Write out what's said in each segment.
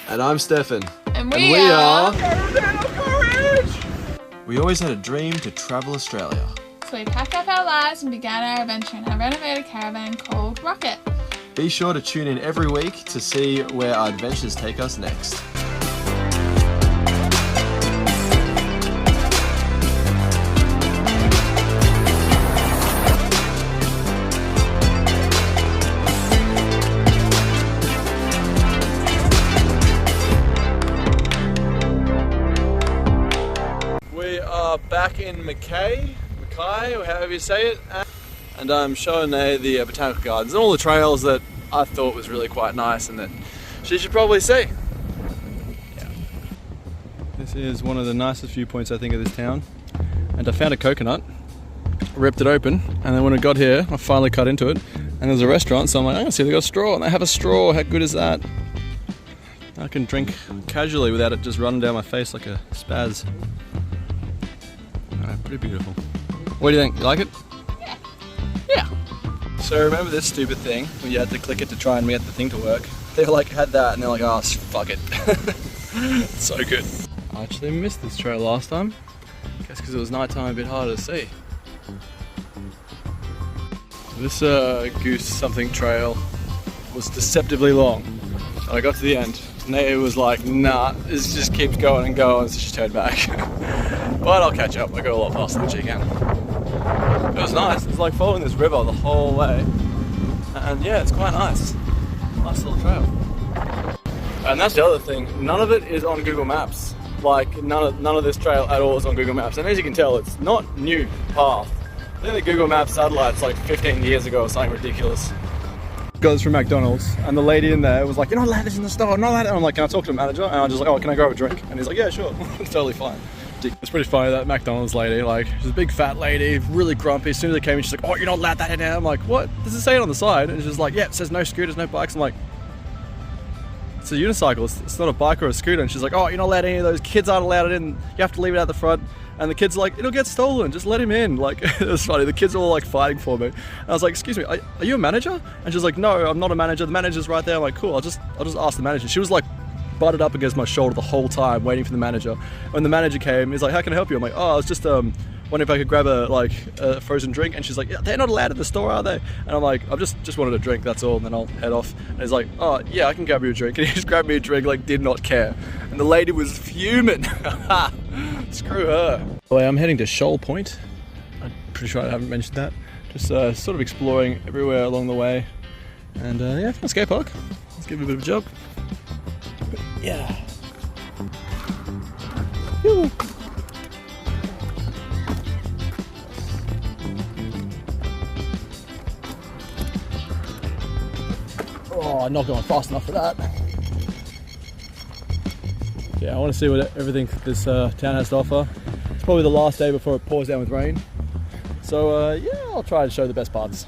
And I'm Stefan. And we are... We always had a dream to travel Australia. So we packed up our lives and began our adventure in our renovated caravan called Rocket. Be sure to tune in every week to see where our adventures take us next. We are back in Mackay, or however you say it, and I'm showing the botanical gardens and all the trails that I thought was really quite nice and that she should probably see. Yeah. This is one of the nicest viewpoints I think of this town, and I found a coconut, ripped it open, and then when I got here I finally cut into it and there's a restaurant, so I'm like, I'm gonna see if they got a straw, and they have a straw. How good is that? I can drink casually without it just running down my face like a spaz. Pretty beautiful. What do you think? You like it? Yeah. Yeah. So remember this stupid thing when you had to click it to try and get the thing to work? They like had that and they're like, oh fuck it. So good. I actually missed this trail last time. I guess because it was nighttime, a bit harder to see. This goose something trail was deceptively long. And I got to the end and it was like, nah, this just keeps going and going, so she turned back. But I'll catch up, I go a lot faster than she can. It was nice, it's like following this river the whole way. And yeah, it's quite nice. Nice little trail. And that's the other thing, none of it is on Google Maps. Like, none of this trail at all is on Google Maps. And as you can tell, it's not new path. I think the Google Maps satellite's like 15 years ago or something ridiculous. Goes from McDonald's, and the lady in there was like, you're not allowed this in the store, not allowed it. And I'm like, can I talk to the manager? And I'm just like, oh, can I grab a drink? And he's like, yeah, sure. It's totally fine. It's pretty funny, that McDonald's lady, like, she's a big fat lady, really grumpy. As soon as I came in, she's like, oh, you're not allowed that in there. I'm like, what? Does it say it on the side? And she's like, yeah, it says no scooters, no bikes. I'm like, it's a unicycle, it's not a bike or a scooter. And she's like, oh, you're not allowed any of those, kids aren't allowed it in, you have to leave it out the front. And the kid's like, it'll get stolen, just let him in. Like, it was funny, the kids were all like fighting for me. And I was like, excuse me, are you a manager? And she's like, no, I'm not a manager, the manager's right there. I'm like, cool, I'll just ask the manager. She was like, butted up against my shoulder the whole time waiting for the manager. When the manager came, he's like, how can I help you? I'm like, oh, I was just wondering if I could grab a frozen drink. And she's like, yeah, they're not allowed in the store, are they? And I'm like, I've just wanted a drink, that's all, and then I'll head off. And he's like, oh yeah, I can grab you a drink. And he just grabbed me a drink, like, did not care. And the lady was fuming. Screw her. Well, I'm heading to Shoal Point. I'm pretty sure I haven't mentioned that. Just sort of exploring everywhere along the way. And yeah, from a skate park. Let's give it a bit of a jump. Yeah. Woo. Oh, I'm not going fast enough for that. Yeah, I want to see what everything this town has to offer. It's probably the last day before it pours down with rain. So yeah, I'll try to show the best parts.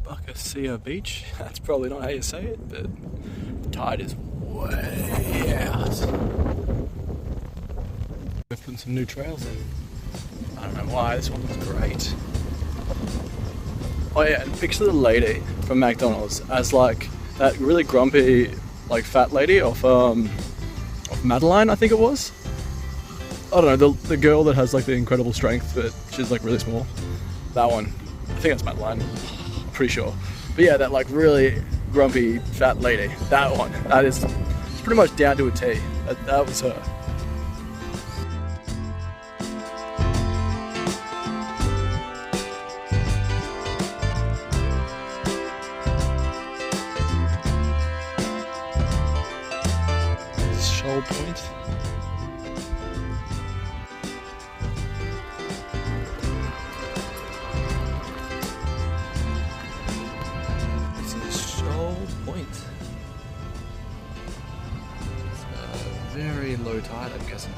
Buckasia Beach, that's probably not how you say it, but the tide is way out. We're putting some new trails in. I don't know why, this one looks great. Oh yeah, and picture the lady from McDonald's as like that really grumpy, like fat lady of Madeline, I think it was. I don't know, the girl that has like the incredible strength, but she's like really small. That one, I think that's Madeline, I'm pretty sure. But yeah, that like really grumpy fat lady, that one, that is pretty much down to a T. That was her. Shoal Point. This is Shoal Point. Very low tide, I'm guessing.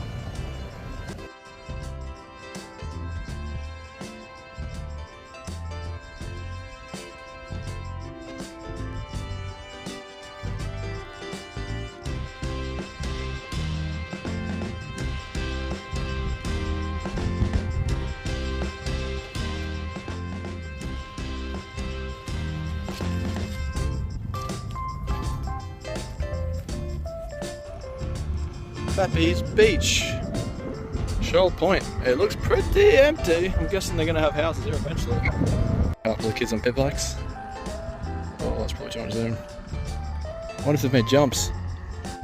Fappy's Beach. Shoal Point. It looks pretty empty. I'm guessing they're going to have houses here eventually. Out for the kids on pit bikes. Oh, that's probably too much zoom. I wonder if they've made jumps.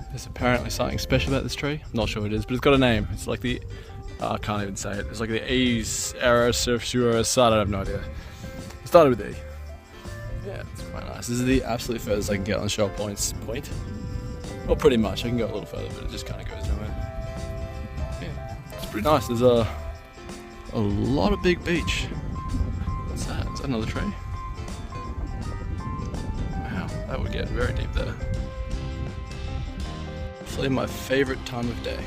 There's apparently something special about this tree. I'm not sure what it is, but it's got a name. It's like the... I can't even say it. It's like the E's, Arrow, Surf, Shura, Side. I have no idea. It started with E. Yeah, it's quite nice. This is the absolute furthest I can get on Shoal Point. Well, pretty much. I can go a little further, but it just kind of goes nowhere. Yeah, it's pretty nice. There's a lot of big beach. What's that? Is that another tree? Wow, that would get very deep there. Definitely my favorite time of day.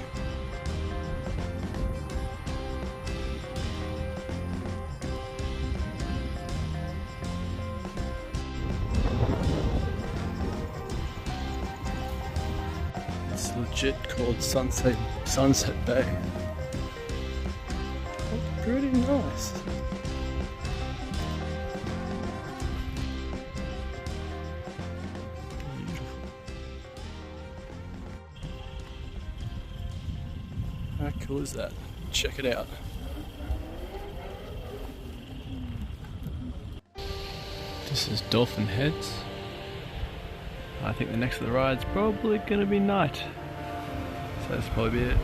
It's legit called Sunset Bay. That's pretty nice. How cool is that? Check it out. This is Dolphin Heads. I think the next of the ride's probably gonna be night. So that's probably be it.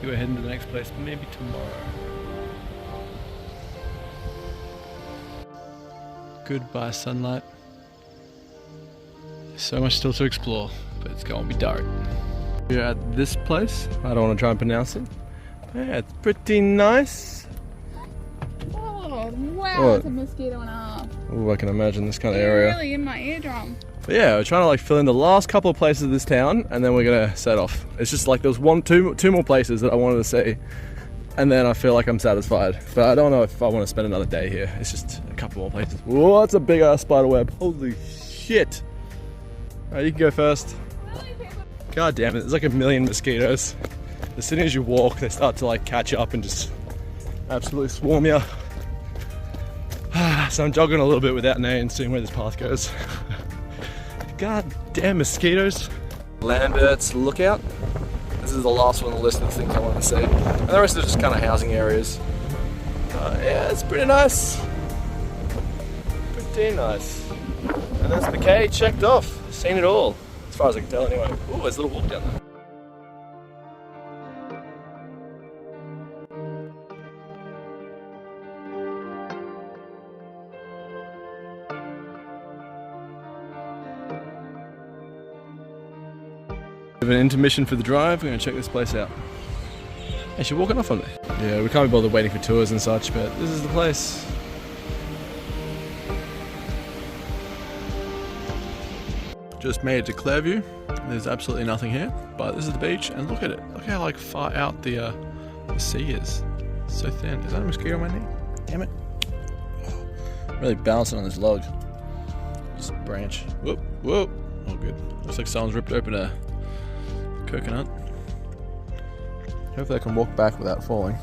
We'll go heading to the next place, maybe tomorrow. Goodbye sunlight. There's so much still to explore, but it's gonna be dark. We're at this place. I don't want to try and pronounce it. Yeah, it's pretty nice. Oh, wow, What? that's a mosquito and a half. Oh, I can imagine this kind of You're area. really in my eardrum. But yeah, we're trying to like fill in the last couple of places of this town, and then we're gonna set off. It's just like there's two more places that I wanted to see, and then I feel like I'm satisfied. But I don't know if I want to spend another day here. It's just a couple more places. Whoa, that's a big ass spider web. Holy shit! Alright, you can go first. God damn it, there's like a million mosquitoes. As soon as you walk, they start to like catch up and just absolutely swarm you. So I'm jogging a little bit without knowing, seeing where this path goes. God damn mosquitoes. Lambert's Lookout. This is the last one on the list of the things I want to see. And the rest are just kind of housing areas. Yeah, it's pretty nice. Pretty nice. And that's Mackay checked off. Seen it all. As far as I can tell anyway. Ooh, there's a little walk down there. Bit of an intermission for the drive. We're going to check this place out. Hey, she's walking off on me. Yeah, we can't be bothered waiting for tours and such, but this is the place. Just made it to Clairview. There's absolutely nothing here, but this is the beach, and look at it. Look how like far out the sea is. It's so thin. Is that a mosquito on my knee? Damn it. Oh, really bouncing on this log. Just a branch. Whoop, whoop. Oh good. Looks like someone's ripped open a coconut. Hopefully I can walk back without falling.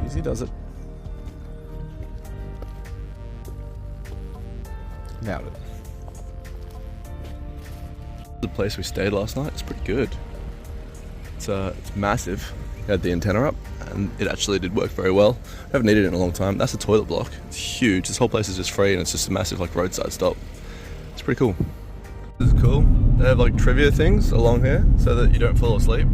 Easy does it. Nailed it. The place we stayed last night is pretty good. It's massive. It had the antenna up and it actually did work very well. I haven't needed it in a long time. That's a toilet block. It's huge. This whole place is just free and it's just a massive like roadside stop. It's pretty cool. This is cool. They have like trivia things along here so that you don't fall asleep.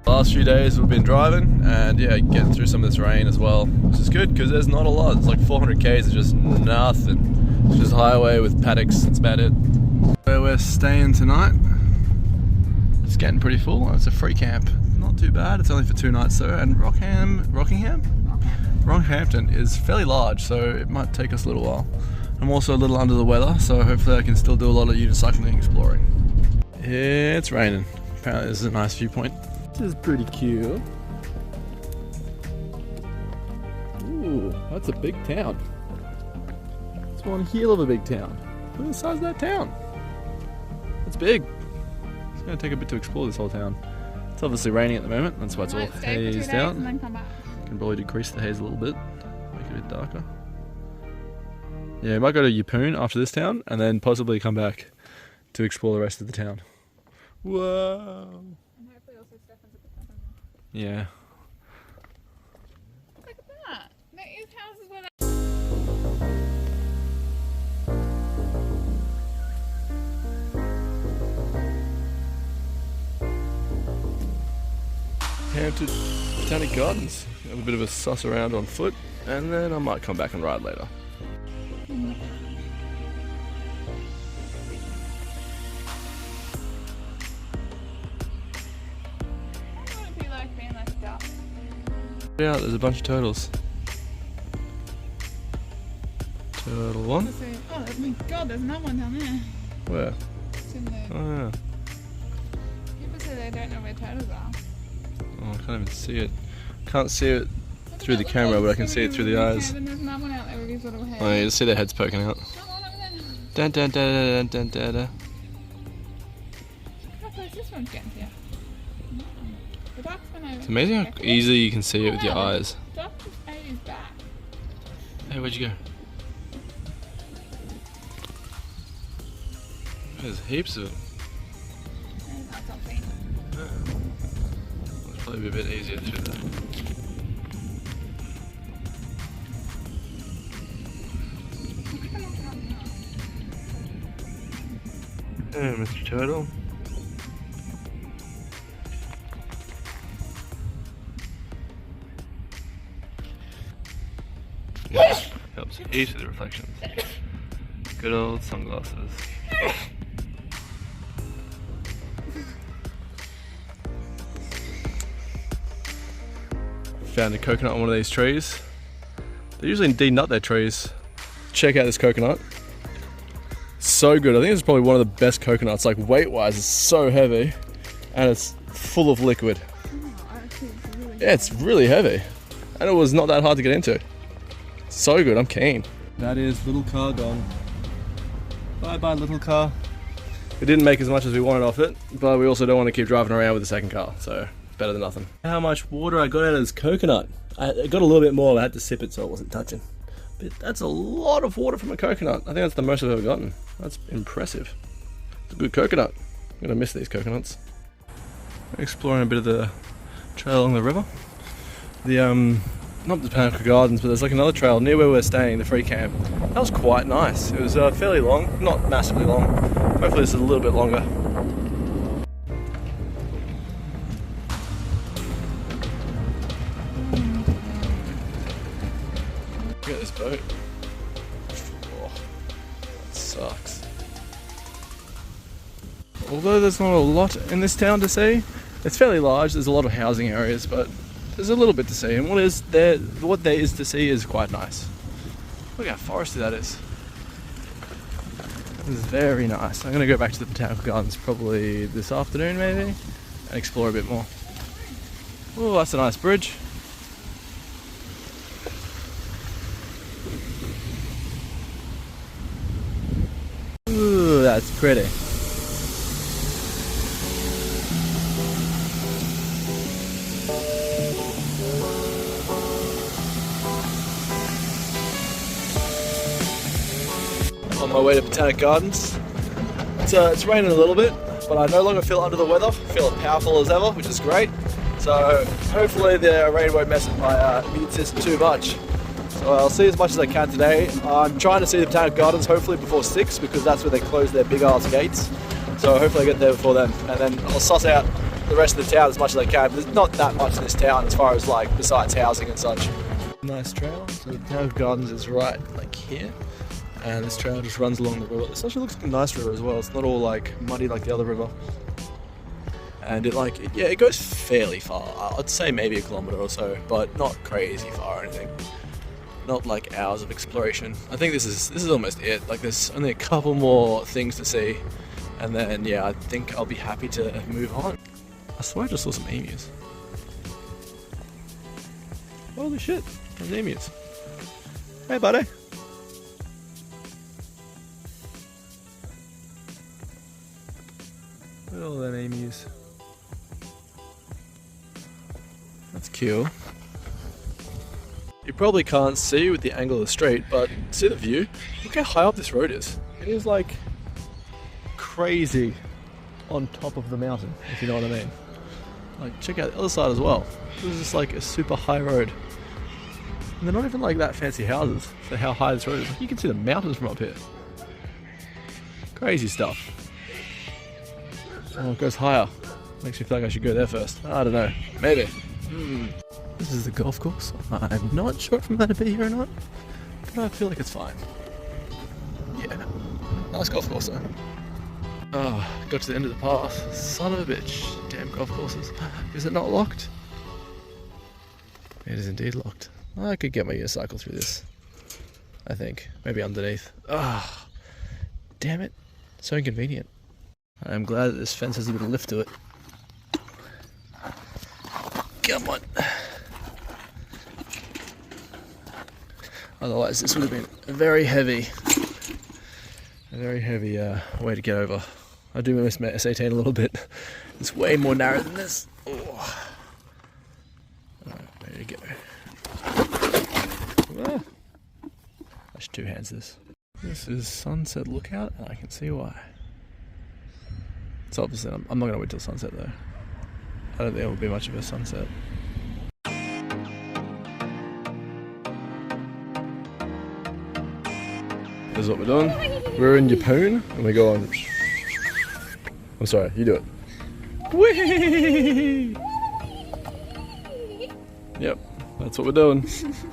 The last few days we've been driving and yeah, getting through some of this rain as well, which is good because there's not a lot. It's like 400 k's of just nothing. It's just highway with paddocks. That's about it. Where we're staying tonight, it's getting pretty full. It's a free camp, not too bad. It's only for 2 nights though, and Rockhampton is fairly large, so it might take us a little while. I'm also a little under the weather, so hopefully I can still do a lot of unicycling and exploring. Yeah, it's raining. Apparently this is a nice viewpoint. This is pretty cute. Ooh, that's a big town. It's one hell of a big town. Look at the size of that town. It's big. It's going to take a bit to explore this whole town. It's obviously raining at the moment, that's why it's all hazed out. And then come back. Can probably decrease the haze a little bit, make it a bit darker. Yeah, we might go to Yepoon after this town, and then possibly come back to explore the rest of the town. Whoa! so Stefan's a bit better now. Yeah. Look at that. These houses were Hampton Botanic Gardens. Have a bit of a suss around on foot, and then I might come back and ride later. What would it be like being like a duck? Yeah, there's a bunch of turtles. Turtle one. Oh my god, there's another one down there. Where? It's in the... Oh yeah. People say they don't know where turtles are. Oh, I can't even see it. Can't see it through the camera, but I can see it through the eyes. And there's another one out there with his little head. Oh, you just see their heads poking out. Dun dun dun dun dun dun dun. How close this one's getting to you? The duck's been over. It's amazing how easily you can see it with your eyes. The duck just ate his back. Hey, where'd you go? There's heaps of them. That's something. It's probably be a bit easier through there. Hey, Mr. Turtle. Yeah, helps each of the reflections. Good old sunglasses. Found a coconut on one of these trees. They usually denut their trees. Check out this coconut. So good. I think it's probably one of the best coconuts. Like weight wise, it's so heavy and it's full of liquid. Yeah, it's really heavy. And it was not that hard to get into. So good, I'm keen. That is little car gone. Bye bye little car. We didn't make as much as we wanted off it, but we also don't want to keep driving around with the second car, so better than nothing. How much water I got out of this coconut. I got a little bit more, I had to sip it so it wasn't touching. But that's a lot of water from a coconut. I think that's the most I've ever gotten. That's impressive. It's a good coconut. I'm gonna miss these coconuts. Exploring a bit of the trail along the river. The not the Botanical Gardens, but there's like another trail near where we're staying, the free camp. That was quite nice. It was fairly long, not massively long. Hopefully this is a little bit longer. Look at this boat. Oh, that sucks. Although there's not a lot in this town to see, it's fairly large, there's a lot of housing areas, but there's a little bit to see, and what there is to see is quite nice. Look how foresty that is. This is very nice. I'm going to go back to the Botanical Gardens probably this afternoon maybe, and explore a bit more. Oh, that's a nice bridge. Ooh, that's pretty. On my way to Botanic Gardens. It's raining a little bit, but I no longer feel under the weather. I feel as powerful as ever, which is great. So hopefully the rain won't mess with my immune system too much. So I'll see as much as I can today. I'm trying to see the Botanic Gardens hopefully before 6 because that's where they close their big ass gates. So hopefully I get there before then, and then I'll suss out the rest of the town as much as I can. There's not that much in this town as far as like besides housing and such. Nice trail. So the Botanic Gardens is right like here. And this trail just runs along the river. This actually looks like a nice river as well. It's not all like muddy like the other river. And it goes fairly far. I'd say maybe 1 kilometer or so, but not crazy far or anything. Not like hours of exploration. I think this is almost it. Like there's only a couple more things to see, and then yeah, I think I'll be happy to move on. I swear I just saw some emus. Holy shit, there's emus. Hey buddy. Look at all them emus. That's cute. You probably can't see with the angle of the street, but see the view? Look how high up this road is. It is like crazy on top of the mountain, if you know what I mean. Like, check out the other side as well. This is just like a super high road. And they're not even like that fancy houses for how high this road is. Like, you can see the mountains from up here. Crazy stuff. Oh, it goes higher. Makes me feel like I should go there first. I don't know. Maybe. This is the golf course. I'm not sure if I'm allowed to be here or not, but I feel like it's fine. Yeah. Nice golf course though. Oh, got to the end of the path. Son of a bitch. Damn golf courses. Is it not locked? It is indeed locked. I could get my unicycle through this. I think. Maybe underneath. Ah, damn it. So inconvenient. I'm glad that this fence has a bit of lift to it. Come on. Otherwise this would have been a very heavy way to get over. I do miss my S18 a little bit. It's way more narrow than this. Oh. Alright, ready to go. Ah. I should two hands this. This is Sunset Lookout, and I can see why. So obviously I'm not going to wait till sunset though. I don't think it will be much of a sunset. This is what we're doing. We're in Yepoon and we go on. I'm sorry, you do it. Whee! Yep, that's what we're doing.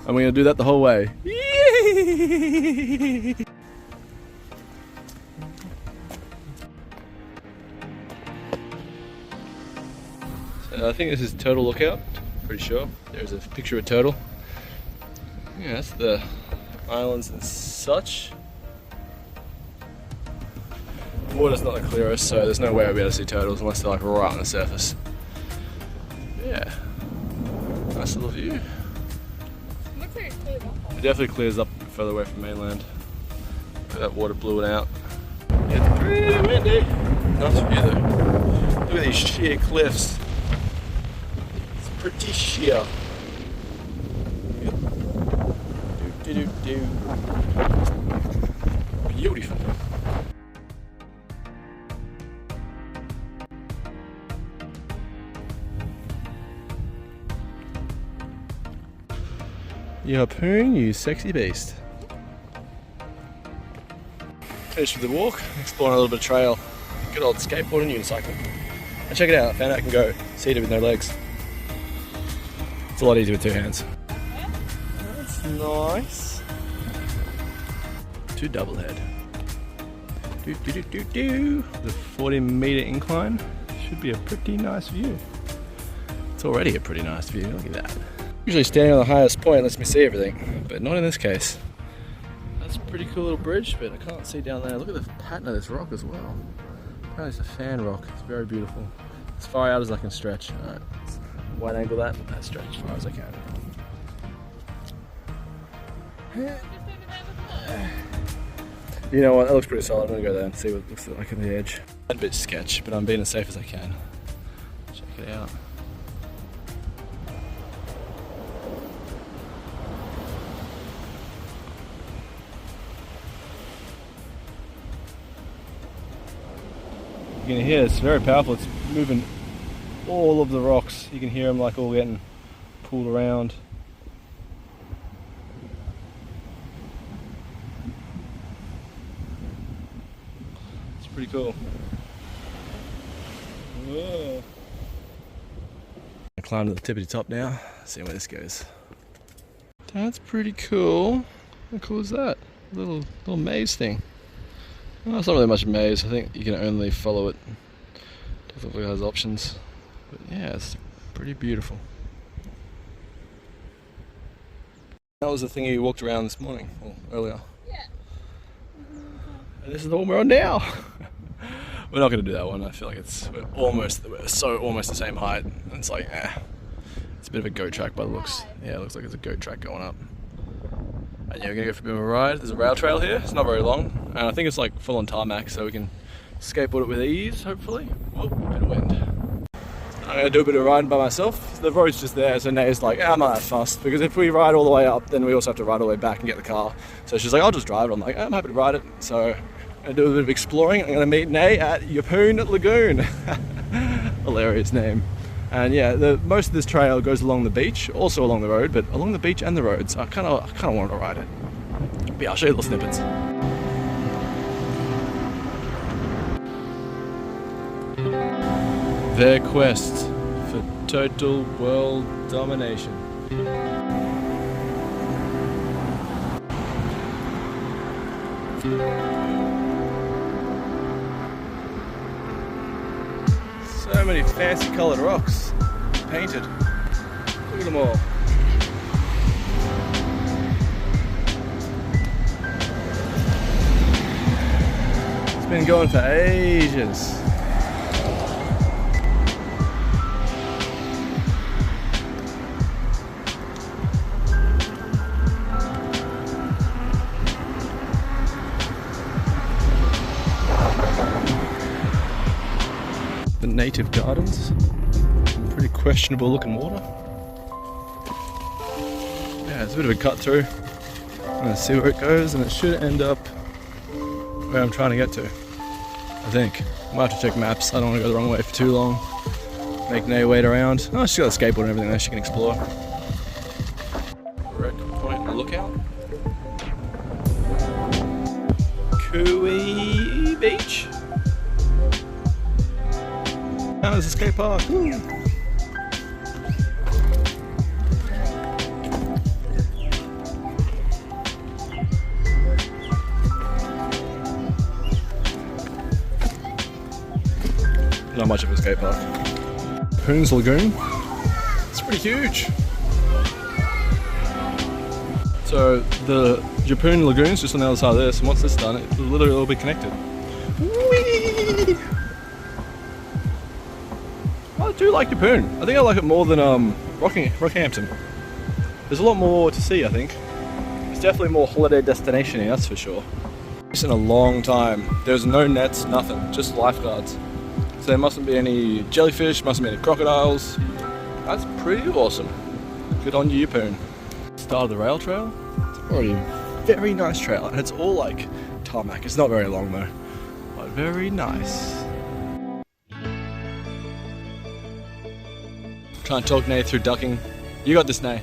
And we're going to do that the whole way. I think this is Turtle Lookout, pretty sure. There's a picture of a turtle. Yeah, that's the islands and such. The water's not the clearest, so there's no way I'll be able to see turtles unless they're like right on the surface. Yeah, nice little view. Looks like it's cleared up. It definitely clears up further away from mainland. That water blew it out. It's pretty windy. Nice view though. Look at these sheer cliffs. Pretty sheer. Beautiful. Yepoon, you sexy beast. Finished with the walk, exploring a little bit of trail. Good old skateboard and unicycle. And check it out, I found out I can go seated with no legs. It's a lot easier with two hands. That's nice. Two double head. The 40-meter incline should be a pretty nice view. It's already a pretty nice view, look at that. Usually standing on the highest point lets me see everything, but not in this case. That's a pretty cool little bridge, but I can't see down there. Look at the pattern of this rock as well. Apparently it's a fan rock, it's very beautiful. As far out as I can stretch. Alright, wide angle that, and stretch as far as I can. You know what, that looks pretty solid. I'm gonna go there and see what it looks like on the edge. A bit sketch, but I'm being as safe as I can. Check it out. You can hear it's very powerful. It's moving all of the rocks. You can hear them like all getting pulled around. It's pretty cool. Whoa. I climb to the tippity top now. See where this goes. That's pretty cool. How cool is that? Little maze thing. Well, it's not really much of a maze. I think you can only follow it. Definitely has options. But yeah, it's pretty beautiful. That was the thing you walked around this morning, or earlier. Yeah. And this is the one we're on now. We're not going to do that one. I feel like we're almost the same height. And it's like, it's a bit of a goat track by the looks. Yeah, it looks like it's a goat track going up. And yeah, we're going to go for a bit of a ride. There's a rail trail here. It's not very long. And I think it's like full on tarmac, so we can skateboard it with ease, hopefully. Whoa, bit of wind. I'm going to do a bit of riding by myself. The road's just there, so Nate's like, I'm not that fussed. Because if we ride all the way up, then we also have to ride all the way back and get the car. So she's like, I'll just drive it. I'm like, I'm happy to ride it. So I'm going to do a bit of exploring. I'm going to meet Nate at Yepoon Lagoon. Hilarious name. And yeah, most of this trail goes along the beach, also along the road, but along the beach and the road. So I kind of wanted to ride it. But yeah, I'll show you little snippets. Their quest for total world domination. So many fancy coloured rocks painted. Look at them all. It's been going for ages. The native gardens. Pretty questionable looking water. Yeah, it's a bit of a cut through. I'm gonna see where it goes, and it should end up where I'm trying to get to, I think. I might have to check maps. I don't want to go the wrong way for too long. Make no wait around. Oh, she's got a skateboard and everything there she can explore. Red Point Lookout. Kui Beach. Oh, there's a skate park. Woo. Not much of a skate park. Yepoon's Lagoon. It's pretty huge. So the Yepoon Lagoon's just on the other side of this, and once this is done, it'll literally all be connected. Whee! I do like Yepoon. I think I like it more than Rockhampton. There's a lot more to see, I think. It's definitely more holiday destination-y, that's for sure. It's in a long time. There's no nets, nothing, just lifeguards. So there mustn't be any jellyfish, mustn't be any crocodiles. That's pretty awesome. Good on you, Yepoon. Start of the rail trail. It's already a very nice trail, and it's all like tarmac. It's not very long though, but very nice. Try and talk Nay through ducking. You got this, Nay.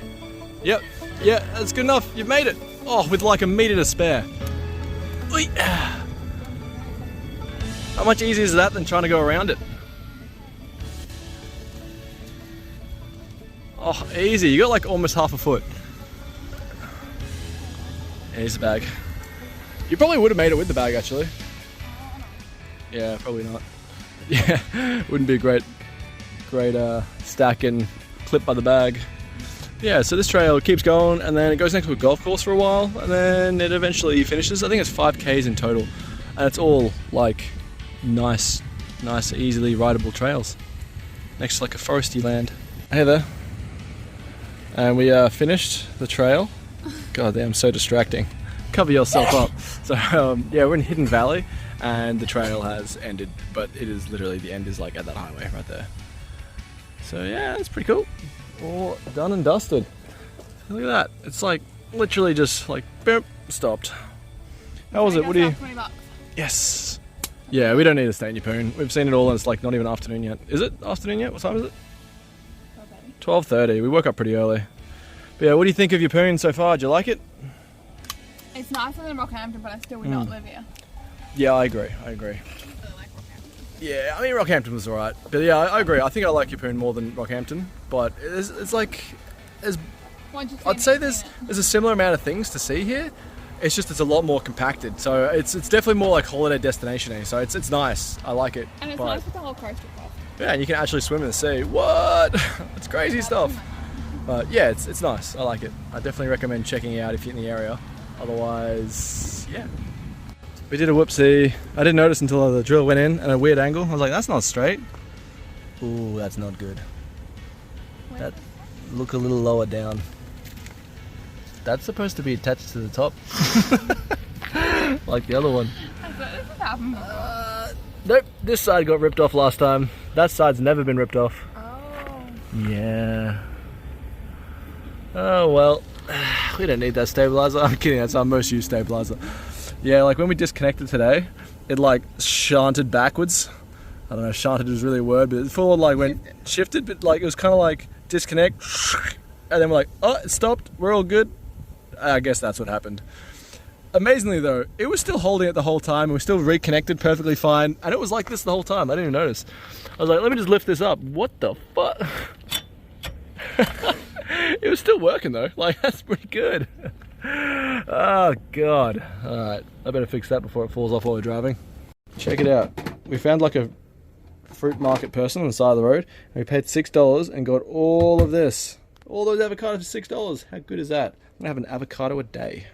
Yep, yeah, that's good enough. You've made it. Oh, with like a meter to spare. Oy. How much easier is that than trying to go around it? Oh, easy. You got like almost half a foot. Here's the bag. You probably would have made it with the bag, actually. Yeah, probably not. Yeah, wouldn't be a great stack and clip by the bag. Yeah, so this trail keeps going, and then it goes next to a golf course for a while, and then it eventually finishes. I think it's 5Ks in total, and it's all like nice, easily rideable trails. Next to like a foresty land. Hey there. And we finished the trail. God damn, so distracting. Cover yourself up. So yeah, we're in Hidden Valley, and the trail has ended, but it is literally, the end is like at that highway right there. So yeah, it's pretty cool. All done and dusted. Look at that. It's like literally just like boom, stopped. How was it? What do you? $20. Yes. Yeah, we don't need to stay in Yepoon. We've seen it all, and it's like not even afternoon yet. Is it afternoon yet? What time is it? 12:30. We woke up pretty early. But yeah, what do you think of Yepoon so far? Do you like it? It's nicer than Rockhampton, but I still would not live here. Yeah, I agree. Yeah, I mean Rockhampton was alright, but yeah, I agree. I think I like Yepoon more than Rockhampton, but it's like, I'd say there's a similar amount of things to see here. It's just it's a lot more compacted, so it's definitely more like holiday destination-y. So it's nice. I like it. And it's nice with the whole coastal path. Yeah, and you can actually swim in the sea. What? It's crazy stuff. But yeah, it's nice. I like it. I definitely recommend checking it out if you're in the area. Otherwise, yeah. We did a whoopsie. I didn't notice until the drill went in at a weird angle. I was like, that's not straight. Ooh, that's not good. That look a little lower down. That's supposed to be attached to the top. Like the other one. Nope, this side got ripped off last time. That side's never been ripped off. Oh. Yeah. Oh well. We don't need that stabilizer. I'm kidding, that's our most used stabilizer. Yeah, like when we disconnected today, it like shunted backwards I don't know, shunted is really a word, but it forward like went shifted, but like it was kind of like disconnect, and then we're like, oh, it stopped, we're all good. I guess that's what happened. Amazingly though, it was still holding it the whole time, and we still reconnected perfectly fine, and it was like this the whole time. I didn't even notice. I was like, let me just lift this up. What the fuck? It was still working though, like that's pretty good. Oh god. Alright, I better fix that before it falls off while we're driving. Check it out. We found like a fruit market person on the side of the road, and we paid $6 and got all of this. All those avocados for $6. How good is that? I'm gonna have an avocado a day.